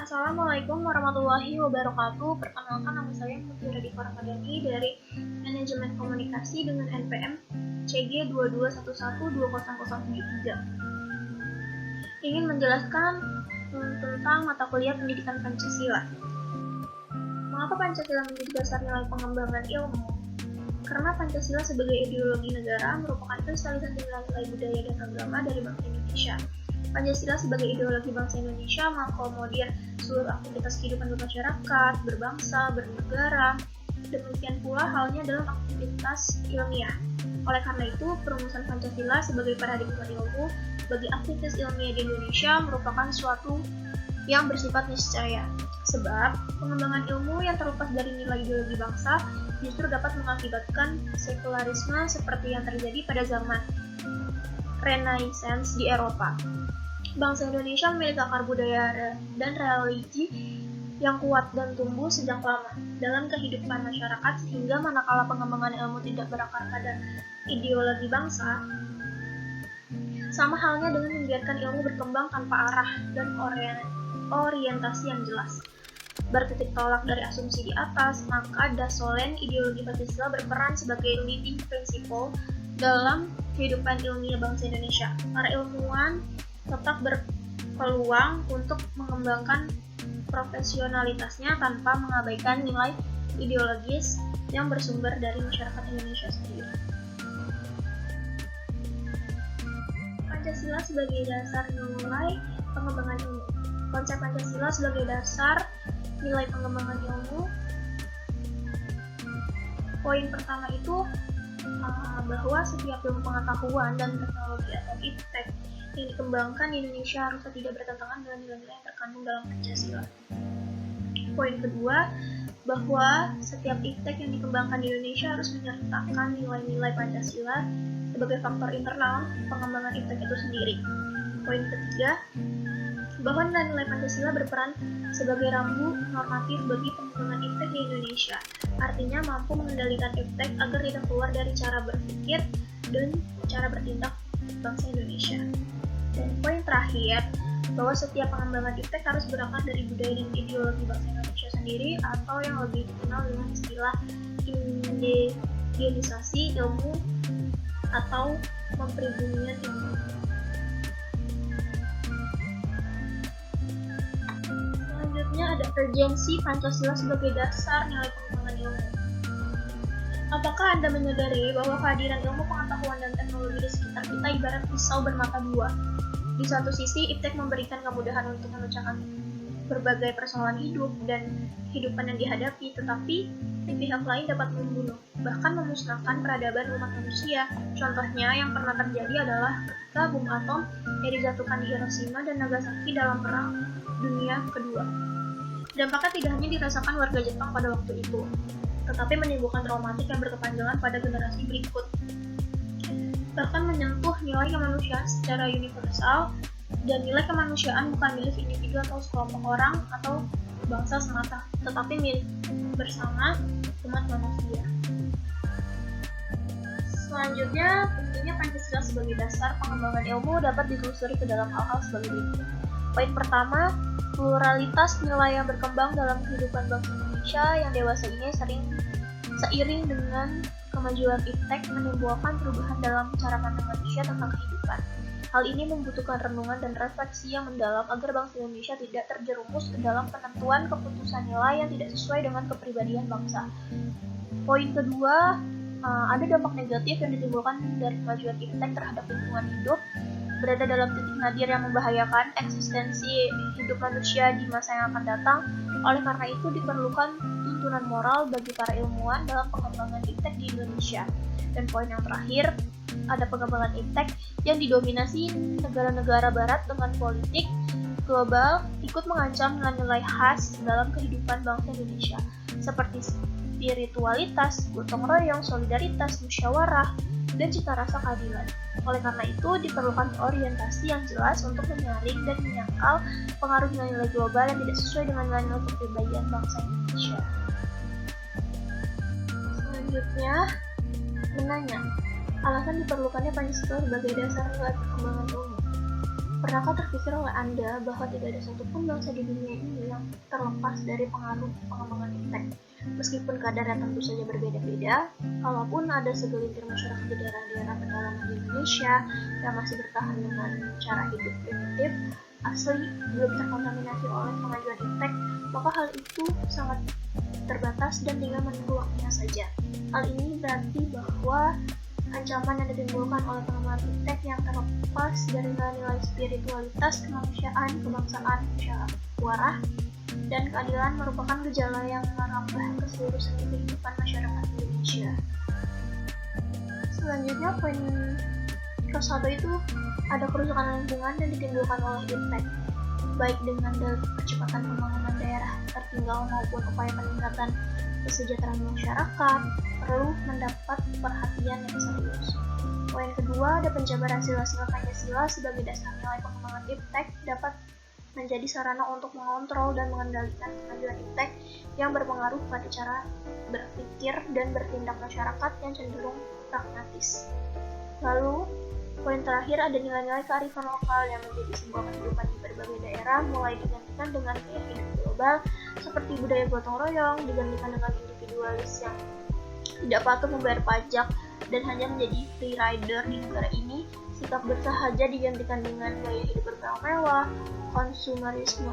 Assalamualaikum warahmatullahi wabarakatuh. Perkenalkan, nama saya Putri Radhika Ramadhani dari Manajemen Komunikasi dengan NPM CG 22112003. Ingin menjelaskan tentang mata kuliah pendidikan Pancasila. Mengapa Pancasila menjadi dasar nilai pengembangan ilmu? Karena Pancasila sebagai ideologi negara merupakan kristalisasi nilai-nilai budaya dan agama dari bangsa Indonesia. Pancasila sebagai ideologi bangsa Indonesia mengakomodir seluruh aktivitas kehidupan bermasyarakat, berbangsa, bernegara. Demikian pula halnya dalam aktivitas ilmiah. Oleh karena itu, perumusan Pancasila sebagai paradigma ilmu bagi aktivitas ilmiah di Indonesia merupakan suatu yang bersifat niscaya. Sebab, pengembangan ilmu yang terlepas dari nilai ideologi bangsa justru dapat mengakibatkan sekularisme seperti yang terjadi pada zaman Renaissance di Eropa. Bangsa Indonesia memiliki akar budaya dan religi yang kuat dan tumbuh sejak lama dalam kehidupan masyarakat, sehingga manakala pengembangan ilmu tidak berakar pada ideologi bangsa, sama halnya dengan membiarkan ilmu berkembang tanpa arah dan orientasi yang jelas. Bertitik tolak dari asumsi di atas, maka dasolen ideologi Pancasila berperan sebagai leading principle dalam kehidupan ilmiah bangsa Indonesia. Para ilmuwan tetap berpeluang untuk mengembangkan profesionalitasnya tanpa mengabaikan nilai ideologis yang bersumber dari masyarakat Indonesia sendiri. Pancasila sebagai dasar nilai pengembangan ilmu. Konsep Pancasila sebagai dasar nilai pengembangan ilmu. Poin pertama itu bahwa setiap ilmu pengetahuan dan teknologi atau iptek yang dikembangkan di Indonesia harusnya tidak bertentangan dengan nilai-nilai yang terkandung dalam Pancasila. Poin kedua, bahwa setiap iptek yang dikembangkan di Indonesia harus menyertakan nilai-nilai Pancasila sebagai faktor internal pengembangan iptek itu sendiri. Poin ketiga, bahwa nilai-nilai Pancasila berperan sebagai rambu normatif bagi pengembangan iptek di Indonesia. Artinya mampu mengendalikan iptek agar tidak keluar dari cara berpikir dan cara bertindak bangsa Indonesia. Dan poin terakhir, bahwa setiap pengembangan iptek harus berakar dari budaya dan ideologi bangsa Indonesia sendiri, atau yang lebih dikenal dengan istilah indigenisasi ilmu atau mempribumian ilmu. Selanjutnya ada urgensi Pancasila sebagai dasar nilai pengembangan ilmu. Apakah Anda menyadari bahwa kehadiran ilmu pengetahuan dan teknologi di sekitar kita ibarat pisau bermata dua? Di satu sisi, iptek memberikan kemudahan untuk memecahkan berbagai persoalan hidup dan kehidupan yang dihadapi, tetapi di pihak lain dapat membunuh, bahkan memusnahkan peradaban umat manusia. Contohnya yang pernah terjadi adalah ketika bom atom yang dijatuhkan di Hiroshima dan Nagasaki dalam Perang Dunia Kedua. Dampaknya tidak hanya dirasakan warga Jepang pada waktu itu, tetapi menimbulkan traumatik yang berkepanjangan pada generasi berikut. Bahkan menyentuh nilai kemanusiaan secara universal, dan nilai kemanusiaan bukan milik individu atau sekelompok orang atau bangsa semata, tetapi milik bersama umat manusia. Selanjutnya, tentunya Pancasila sebagai dasar pengembangan ilmu dapat ditelusuri ke dalam hal-hal sebagai berikut. Poin pertama, pluralitas nilai yang berkembang dalam kehidupan bangsa Indonesia yang dewasa ini seiring dengan kemajuan iptek menimbulkan perubahan dalam cara pandang manusia tentang kehidupan. Hal ini membutuhkan renungan dan refleksi yang mendalam agar bangsa Indonesia tidak terjerumus ke dalam penentuan keputusan nilai yang tidak sesuai dengan kepribadian bangsa. Poin kedua, ada dampak negatif yang ditimbulkan dari kemajuan iptek terhadap lingkungan hidup, berada dalam titik nadir yang membahayakan eksistensi hidup manusia di masa yang akan datang. Oleh karena itu diperlukan tuntunan moral bagi para ilmuwan dalam pengembangan iptek di Indonesia. Dan poin yang terakhir, ada pengembangan iptek yang didominasi negara-negara barat dengan politik global ikut mengancam nilai-nilai khas dalam kehidupan bangsa Indonesia, seperti spiritualitas, gotong royong, solidaritas, musyawarah, dan cita rasa keadilan. Oleh karena itu, diperlukan orientasi yang jelas untuk menyaring dan menyangkal pengaruh nilai-nilai global yang tidak sesuai dengan nilai-nilai kepribadian bangsa Indonesia. Selanjutnya, menanya, alasan diperlukannya Pancasila sebagai dasar nilai perkembangan ilmu. Pernahkah terpikir oleh Anda bahwa tidak ada satupun bangsa di dunia ini yang terlepas dari pengaruh pengembangan iptek? Meskipun kadarnya tentu saja berbeda-beda, kalaupun ada segelintir masyarakat di daerah-daerah pedalaman di Indonesia yang masih bertahan dengan cara hidup primitif, asli, belum terkontaminasi oleh kemajuan iptek, maka hal itu sangat terbatas dan tinggal menunggu waktunya saja. Hal ini berarti bahwa ancaman yang ditimbulkan oleh pengembangan iptek yang terlepas dari nilai-nilai spiritualitas, kemanusiaan, kebangsaan, musyawarah, dan keadilan merupakan gejala yang merambah ke seluruh segi kehidupan masyarakat Indonesia. Selanjutnya, poin ke-1 itu ada kerusakan lingkungan yang ditimbulkan oleh iptek, baik dengan percepatan pembangunan daerah tertinggal maupun upaya peningkatan kesejahteraan masyarakat, perlu mendapat perhatian yang serius. Poin kedua, ada penjabaran sila-sila Pancasila sebagai dasar nilai pengembangan iptek dapat menjadi sarana untuk mengontrol dan mengendalikan kemajuan iptek yang berpengaruh pada cara berpikir dan bertindak masyarakat yang cenderung pragmatis. Lalu, poin terakhir ada nilai-nilai kearifan lokal yang menjadi sebuah kehidupan di berbagai daerah, mulai digantikan dengan gaya hidup global seperti budaya gotong royong, digantikan dengan individualis yang tidak patuh membayar pajak dan hanya menjadi free rider di negara ini. Sikap bersahaja digantikan dengan gaya hidup bermewah, konsumerisme,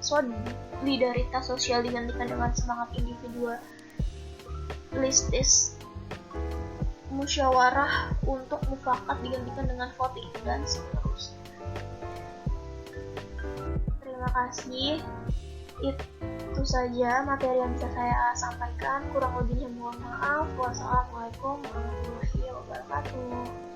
solidaritas sosial digantikan dengan semangat individualistis, musyawarah untuk mufakat digantikan dengan voting, dan seterusnya. Terima kasih. Itu saja materi yang bisa saya sampaikan. Kurang lebihnya mohon maaf. Wassalamualaikum warahmatullahi wabarakatuh.